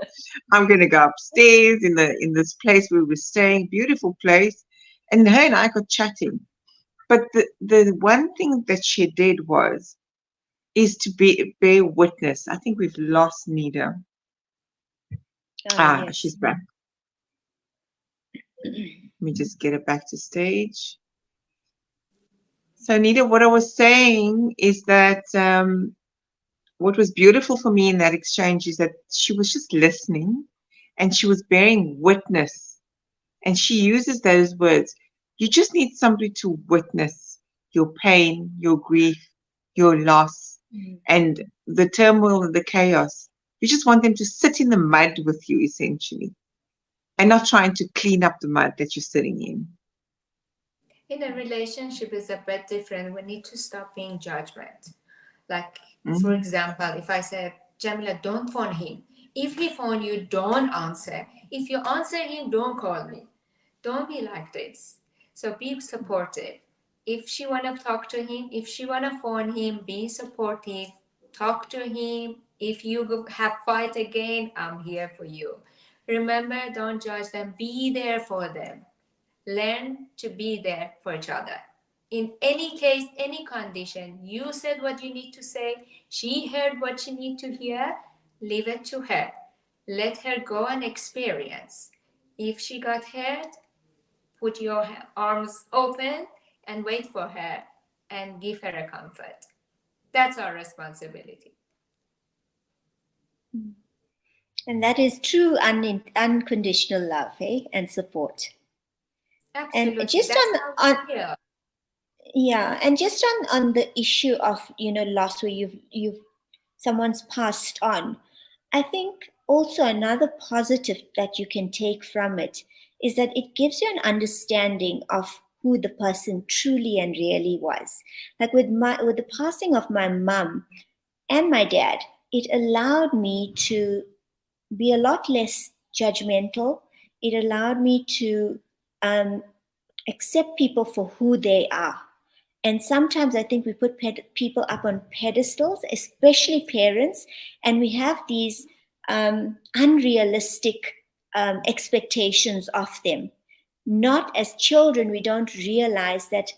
I'm going to go upstairs in this place where we were staying, beautiful place. And her and I got chatting. But the one thing that she did is to bear witness. I think we've lost Neda. Yes. She's back. Let me just get her back to stage. So, Neda, what I was saying is that what was beautiful for me in that exchange is that she was just listening and she was bearing witness. And she uses those words. You just need somebody to witness your pain, your grief, your loss, and the turmoil and the chaos. You just want them to sit in the mud with you, essentially, and not trying to clean up the mud that you're sitting in. In a relationship is a bit different. We need to stop being judgment. Like, for example, if I say, Jamila, don't phone him. If he phone you, don't answer. If you answer him, don't call me. Don't be like this. So be supportive. If she want to talk to him, if she want to phone him, be supportive. Talk to him. If you have fight again, I'm here for you. Remember, don't judge them. Be there for them. Learn to be there for each other. In any case, any condition, you said what you need to say, she heard what she need to hear, leave it to her. Let her go and experience. If she got hurt, put your arms open and wait for her and give her a comfort. That's our responsibility. And that is true unconditional love, and support. Absolutely. And just and just on the issue of loss, where you've someone's passed on, I think also another positive that you can take from it is that it gives you an understanding of who the person truly and really was. Like with the passing of my mom and my dad, it allowed me to be a lot less judgmental. It allowed me to accept people for who they are. And sometimes I think we put people up on pedestals, especially parents, and we have these unrealistic expectations of them. Not as children, we don't realize that,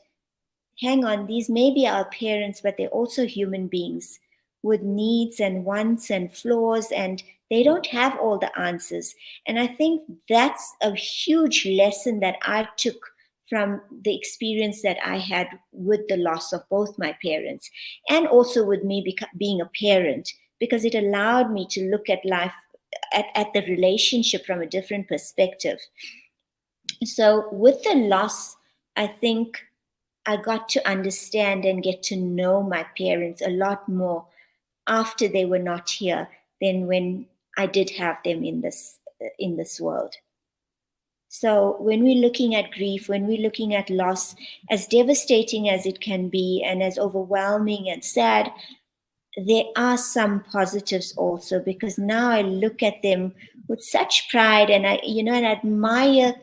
hang on, these may be our parents, but they're also human beings with needs and wants and flaws, and they don't have all the answers. And I think that's a huge lesson that I took from the experience that I had with the loss of both my parents, and also with me being a parent, because it allowed me to look at life, at the relationship from a different perspective. So with the loss, I think I got to understand and get to know my parents a lot more after they were not here than when I did have them in this world. So when we're looking at grief, when we're looking at loss, as devastating as it can be and as overwhelming and sad, there are some positives also, because now I look at them with such pride, and and admire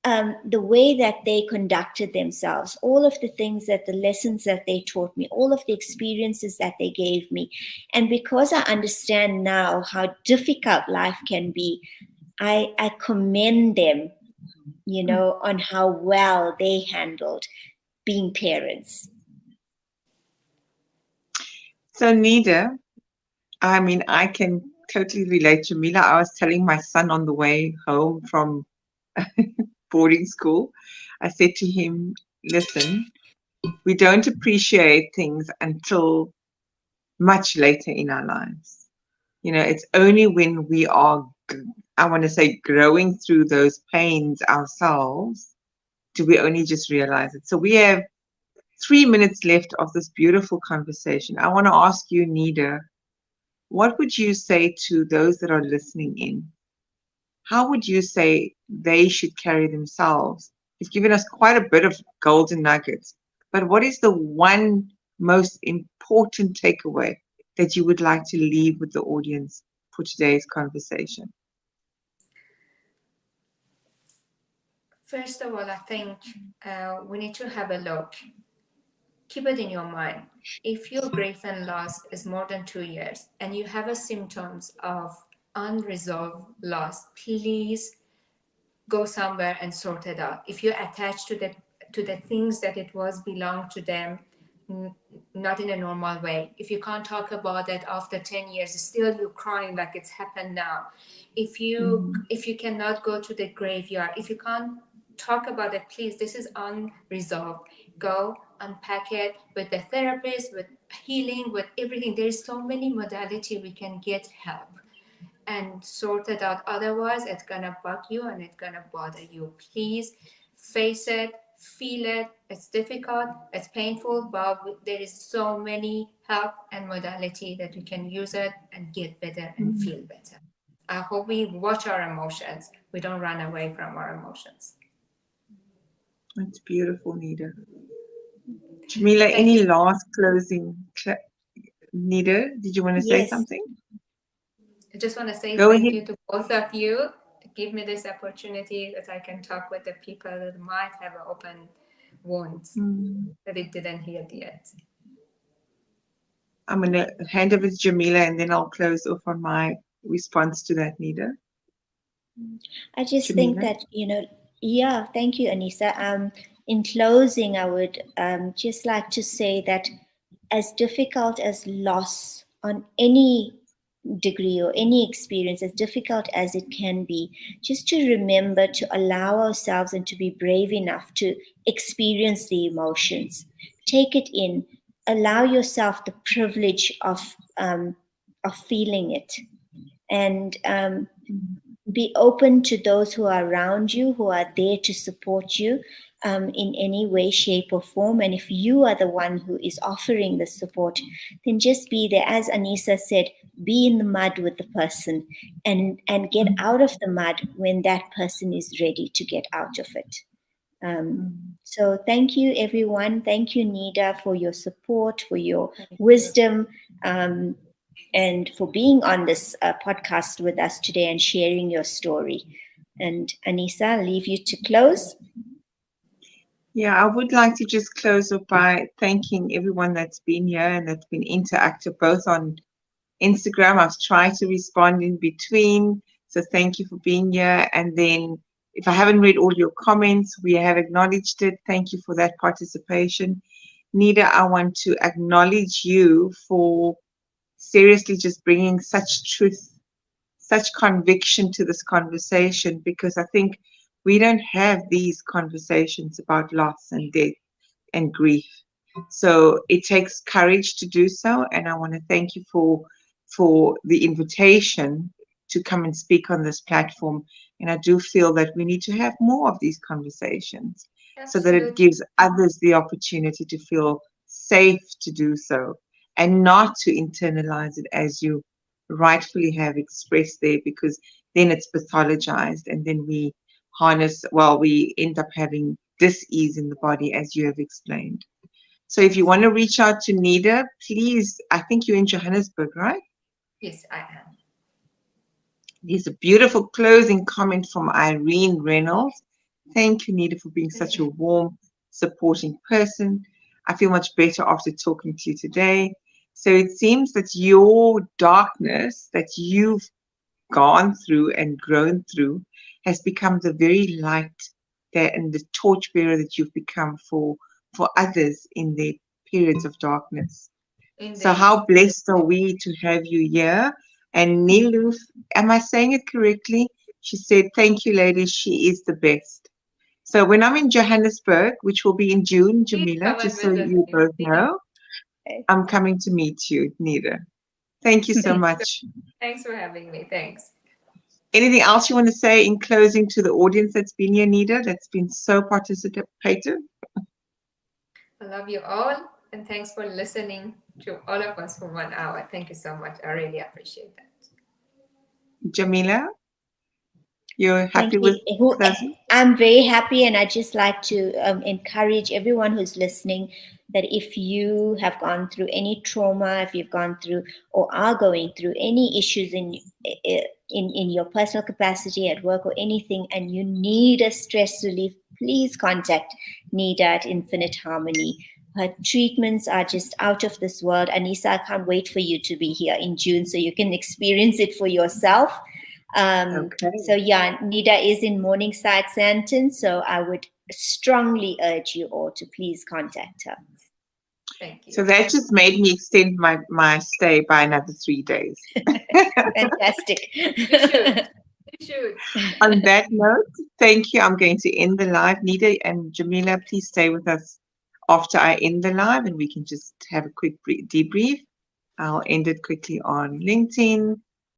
the way that they conducted themselves, all of the things, that the lessons that they taught me, all of the experiences that they gave me. And because I understand now how difficult life can be, I commend them, on how well they handled being parents. So, Neda, I mean, I can totally relate. Jamila, I was telling my son on the way home from boarding school, I said to him, listen, we don't appreciate things until much later in our lives. It's only when we are, I want to say, growing through those pains ourselves, do we only just realize it. So we have 3 minutes left of this beautiful conversation. I want to ask you, Neda, what would you say to those that are listening in? How would you say they should carry themselves? You've given us quite a bit of golden nuggets, but what is the one most important takeaway that you would like to leave with the audience for today's conversation? First of all, I think we need to have a look. Keep it in your mind. If your grief and loss is more than 2 years and you have a symptoms of unresolved loss, please go somewhere and sort it out. If you're attached to the things that it was belong to them, not in a normal way. If you can't talk about it after 10 years, still you're crying like it's happened now. If you cannot go to the graveyard, if you can't talk about it, please, this is unresolved. Go unpack it with the therapist, with healing, with everything. There's so many modalities we can get help and sort it out. Otherwise, it's gonna bug you and it's gonna bother you. Please face it, feel it. It's difficult, it's painful, but there is so many help and modality that you can use it and get better and feel better. I hope we watch our emotions. We don't run away from our emotions. That's beautiful, Neda. Jamila, Thank any you. last closing? Neda, did you want to say Yes. something? I just want to say Go thank ahead. you to both of you to give me this opportunity that I can talk with the people that might have open wounds that it didn't heal yet. I'm going to hand over to Jamila and then I'll close off on my response to that, Neda. I just think Jamila? that, yeah, thank you, Anisa. In closing, I would just like to say that as difficult as loss on any degree or any experience, as difficult as it can be, just to remember to allow ourselves and to be brave enough to experience the emotions, take it in, allow yourself the privilege of feeling it, and be open to those who are around you, who are there to support you in any way, shape, or form. And if you are the one who is offering the support, then just be there. As Anisa said, be in the mud with the person and get out of the mud when that person is ready to get out of it. So thank you, everyone. Thank you, Neda, for your support, for your wisdom, and for being on this podcast with us today and sharing your story. And Anisa, I'll leave you to close. Yeah, I would like to just close up by thanking everyone that's been here and that's been interactive, both on Instagram. I've tried to respond in between. So thank you for being here. And then if I haven't read all your comments, we have acknowledged it. Thank you for that participation. Neda, I want to acknowledge you for seriously just bringing such truth, such conviction to this conversation, because I think we don't have these conversations about loss and death and grief. So it takes courage to do so, and I want to thank you for the invitation to come and speak on this platform. And I do feel that we need to have more of these conversations so that it Absolutely. gives others the opportunity to feel safe to do so and not to internalize it as you rightfully have expressed there, because then it's pathologized and then we we end up having dis-ease in the body, as you have explained. So if you Yes. want to reach out to Neda, please, I think you're in Johannesburg, right? Yes, I am. There's a beautiful closing comment from Irene Reynolds. Thank you, Neda, for being such a warm, supporting person. I feel much better after talking to you today. So it seems that your darkness that you've gone through and grown through has become the very light that and the torchbearer that you've become for others in their periods of darkness. So Indeed. how blessed are we to have you here? And Niluf, am I saying it correctly? She said, "Thank you, ladies. She is the best." So when I'm in Johannesburg, which will be in June, Please Jamila, come and just so visit you me. both Please. know, I'm coming to meet you, Nida. Thank you so much. Thanks for having me. Thanks. Anything else you want to say in closing to the audience that's been here, Nida, that's been so participative? I love you all, and thanks for listening to all of us for 1 hour. Thank you so much. I really appreciate that. Jamila, you're Thank happy with you. closing? I'm very happy, and I just like to encourage everyone who's listening that if you have gone through any trauma, if you've gone through or are going through any issues in your personal capacity at work or anything, and you need a stress relief, please contact Neda at Infinite Harmony. Her treatments are just out of this world. Anissa, I can't wait for you to be here in June so you can experience it for yourself. Okay. So yeah, Neda is in Morningside, Santon. So I would strongly urge you all to please contact her. Thank So you. that just made me extend my stay by another 3 days. Fantastic. You should. You should. On that note, thank you. I'm going to end the live. Nida and Jamila, please stay with us after I end the live and we can just have a quick debrief. I'll end it quickly on LinkedIn.